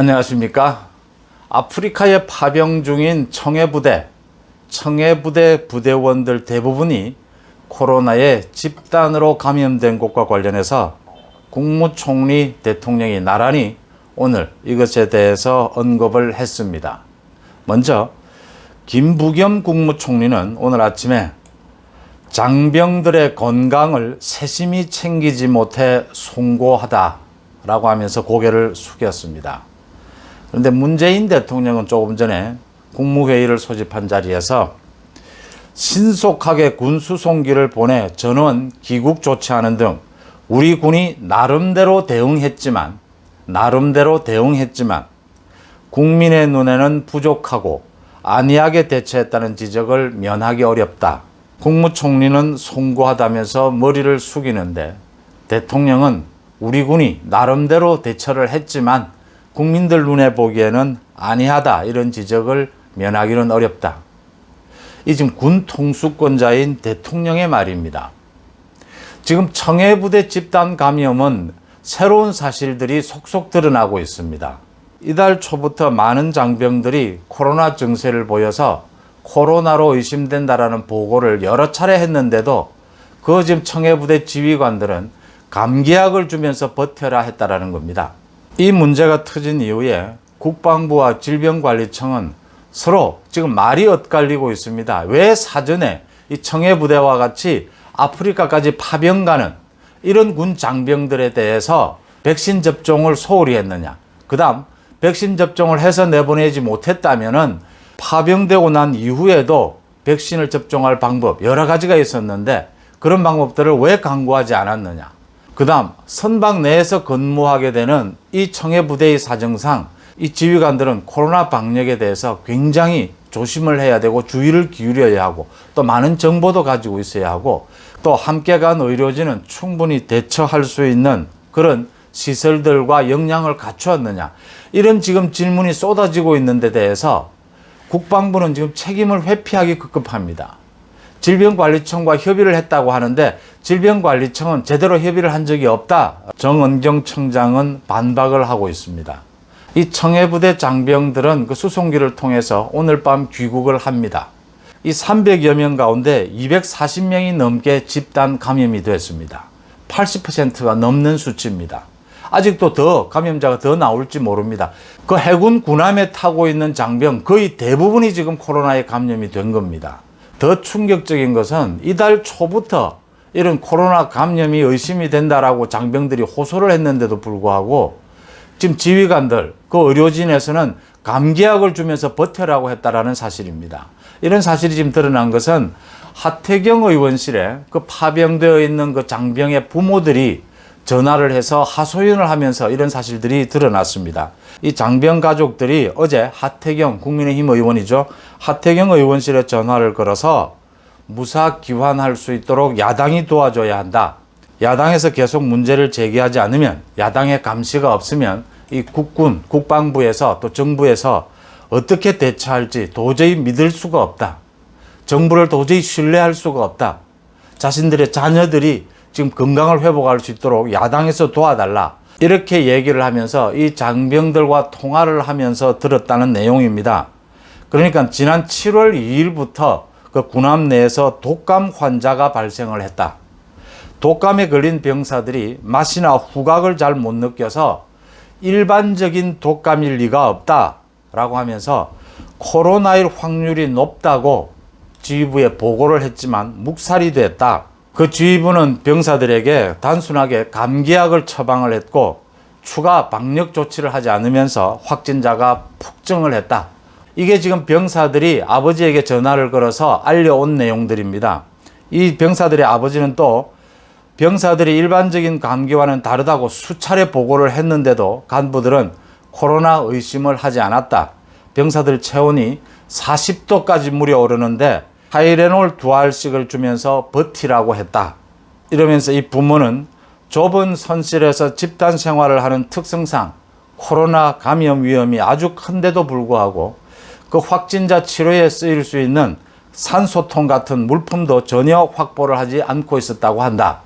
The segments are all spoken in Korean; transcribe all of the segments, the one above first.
안녕하십니까. 아프리카에 파병 중인 청해부대 부대원들 대부분이 코로나에 집단으로 감염된 것과 관련해서 국무총리 대통령이 나란히 오늘 이것에 대해서 언급을 했습니다. 먼저 김부겸 국무총리는 오늘 아침에 장병들의 건강을 세심히 챙기지 못해 송구하다라고 하면서 고개를 숙였습니다. 그런데 문재인 대통령은 조금 전에 국무회의를 소집한 자리에서 신속하게 군수송기를 보내 전원 귀국 조치하는 등 우리 군이 나름대로 대응했지만 국민의 눈에는 부족하고 안이하게 대처했다는 지적을 면하기 어렵다. 국무총리는 송구하다면서 머리를 숙이는데 대통령은 우리 군이 나름대로 대처를 했지만 국민들 눈에 보기에는 안이하다, 이런 지적을 면하기는 어렵다. 이 지금 군 통수권자인 대통령의 말입니다. 지금 청해부대 집단 감염은 새로운 사실들이 속속 드러나고 있습니다. 이달 초부터 많은 장병들이 코로나 증세를 보여서 코로나로 의심된다라는 보고를 여러 차례 했는데도 그 지금 청해부대 지휘관들은 감기약을 주면서 버텨라 했다라는 겁니다. 이 문제가 터진 이후에 국방부와 질병관리청은 서로 지금 말이 엇갈리고 있습니다. 왜 사전에 이 청해부대와 같이 아프리카까지 파병 가는 이런 군 장병들에 대해서 백신 접종을 소홀히 했느냐. 그 다음 백신 접종을 해서 내보내지 못했다면은 파병되고 난 이후에도 백신을 접종할 방법 여러 가지가 있었는데 그런 방법들을 왜 강구하지 않았느냐. 그 다음 선박 내에서 근무하게 되는 이 청해부대의 사정상 이 지휘관들은 코로나 방역에 대해서 굉장히 조심을 해야 되고 주의를 기울여야 하고 또 많은 정보도 가지고 있어야 하고 또 함께 간 의료진은 충분히 대처할 수 있는 그런 시설들과 역량을 갖추었느냐. 이런 지금 질문이 쏟아지고 있는 데 대해서 국방부는 지금 책임을 회피하기 급급합니다. 질병관리청과 협의를 했다고 하는데 질병관리청은 제대로 협의를 한 적이 없다. 정은경 청장은 반박을 하고 있습니다. 이 청해부대 장병들은 그 수송기를 통해서 오늘 밤 귀국을 합니다. 이 300여 명 가운데 240명이 넘게 집단 감염이 됐습니다. 80%가 넘는 수치입니다. 아직도 더 감염자가 더 나올지 모릅니다. 그 해군 군함에 타고 있는 장병 거의 대부분이 지금 코로나에 감염이 된 겁니다. 더 충격적인 것은 이달 초부터 이런 코로나 감염이 의심이 된다라고 장병들이 호소를 했는데도 불구하고 지금 지휘관들, 그 의료진에서는 감기약을 주면서 버텨라고 했다라는 사실입니다. 이런 사실이 지금 드러난 것은 하태경 의원실에 그 파병되어 있는 그 장병의 부모들이 전화를 해서 하소연을 하면서 이런 사실들이 드러났습니다. 이 장병 가족들이 어제 하태경, 국민의힘 의원이죠. 하태경 의원실에 전화를 걸어서 무사 귀환할 수 있도록 야당이 도와줘야 한다. 야당에서 계속 문제를 제기하지 않으면, 야당의 감시가 없으면 이 국군, 국방부에서 또 정부에서 어떻게 대처할지 도저히 믿을 수가 없다. 정부를 도저히 신뢰할 수가 없다. 자신들의 자녀들이 지금 건강을 회복할 수 있도록 야당에서 도와달라. 이렇게 얘기를 하면서 이 장병들과 통화를 하면서 들었다는 내용입니다. 그러니까 지난 7월 2일부터 그 군함 내에서 독감 환자가 발생을 했다. 독감에 걸린 병사들이 맛이나 후각을 잘 못 느껴서 일반적인 독감일 리가 없다라고 하면서 코로나19 확률이 높다고 지휘부에 보고를 했지만 묵살이 됐다. 그 지휘부는 병사들에게 단순하게 감기약을 처방을 했고 추가 방역 조치를 하지 않으면서 확진자가 폭증을 했다. 이게 지금 병사들이 아버지에게 전화를 걸어서 알려온 내용들입니다. 이 병사들의 아버지는 또 병사들이 일반적인 감기와는 다르다고 수차례 보고를 했는데도 간부들은 코로나 의심을 하지 않았다. 병사들 체온이 40도까지 무려 오르는데 타이레놀 2알씩을 주면서 버티라고 했다. 이러면서 이 부모는 좁은 선실에서 집단 생활을 하는 특성상 코로나 감염 위험이 아주 큰데도 불구하고 그 확진자 치료에 쓰일 수 있는 산소통 같은 물품도 전혀 확보를 하지 않고 있었다고 한다.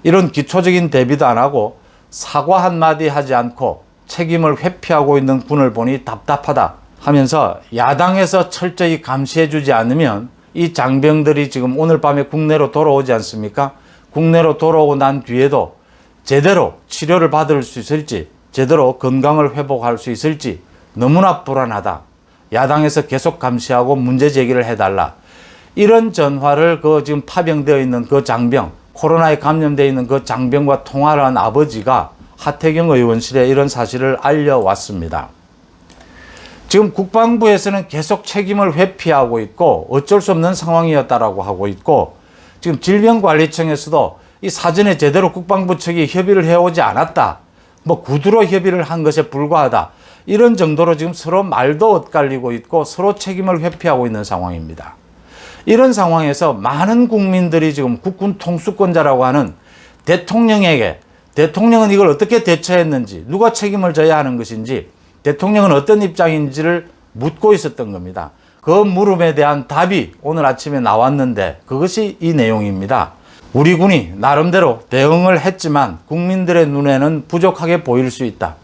이런 기초적인 대비도 안 하고 사과 한마디 하지 않고 책임을 회피하고 있는 군을 보니 답답하다 하면서 야당에서 철저히 감시해주지 않으면 이 장병들이 지금 오늘 밤에 국내로 돌아오지 않습니까? 국내로 돌아오고 난 뒤에도 제대로 치료를 받을 수 있을지, 제대로 건강을 회복할 수 있을지 너무나 불안하다. 야당에서 계속 감시하고 문제 제기를 해달라. 이런 전화를 지금 파병되어 있는 그 장병, 코로나에 감염되어 있는 그 장병과 통화를 한 아버지가 하태경 의원실에 이런 사실을 알려왔습니다. 지금 국방부에서는 계속 책임을 회피하고 있고 어쩔 수 없는 상황이었다라고 하고 있고, 지금 질병관리청에서도 이 사전에 제대로 국방부 측이 협의를 해오지 않았다. 구두로 협의를 한 것에 불과하다. 이런 정도로 지금 서로 말도 엇갈리고 있고 서로 책임을 회피하고 있는 상황입니다. 이런 상황에서 많은 국민들이 지금 국군 통수권자라고 하는 대통령에게, 대통령은 이걸 어떻게 대처했는지, 누가 책임을 져야 하는 것인지, 대통령은 어떤 입장인지를 묻고 있었던 겁니다. 그 물음에 대한 답이 오늘 아침에 나왔는데 그것이 이 내용입니다. 우리 군이 나름대로 대응을 했지만 국민들의 눈에는 부족하게 보일 수 있다.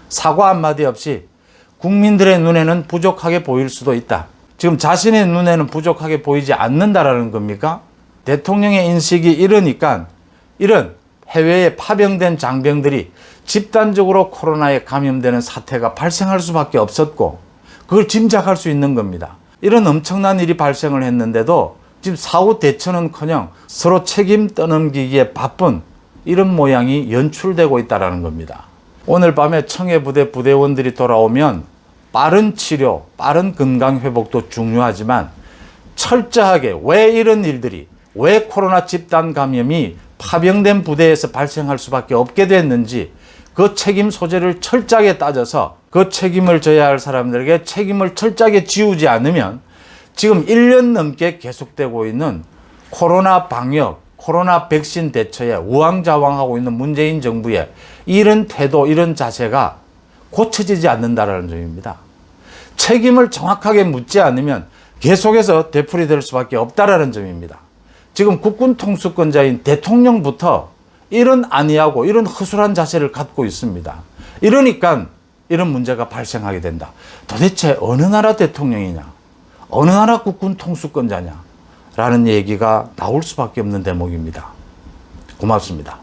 사과 한마디 없이 국민들의 눈에는 부족하게 보일 수도 있다. 지금 자신의 눈에는 부족하게 보이지 않는다라는 겁니까? 대통령의 인식이 이러니까 이런 해외에 파병된 장병들이 집단적으로 코로나에 감염되는 사태가 발생할 수밖에 없었고 그걸 짐작할 수 있는 겁니다. 이런 엄청난 일이 발생을 했는데도 지금 사후 대처는커녕 서로 책임 떠넘기기에 바쁜 이런 모양이 연출되고 있다는 겁니다. 오늘 밤에 청해부대 부대원들이 돌아오면 빠른 치료, 빠른 건강 회복도 중요하지만 철저하게 왜 이런 일들이, 왜 코로나 집단 감염이 파병된 부대에서 발생할 수밖에 없게 됐는지 그 책임 소재를 철저하게 따져서 그 책임을 져야 할 사람들에게 책임을 철저하게 지우지 않으면 지금 1년 넘게 계속되고 있는 코로나 방역, 코로나 백신 대처에 우왕좌왕하고 있는 문재인 정부의 이런 태도, 이런 자세가 고쳐지지 않는다는 점입니다. 책임을 정확하게 묻지 않으면 계속해서 되풀이될 수밖에 없다는 점입니다. 지금 국군 통수권자인 대통령부터 이런 안이하고 이런 허술한 자세를 갖고 있습니다. 이러니까 이런 문제가 발생하게 된다. 도대체 어느 나라 대통령이냐? 어느 나라 국군 통수권자냐? 라는 얘기가 나올 수밖에 없는 대목입니다. 고맙습니다.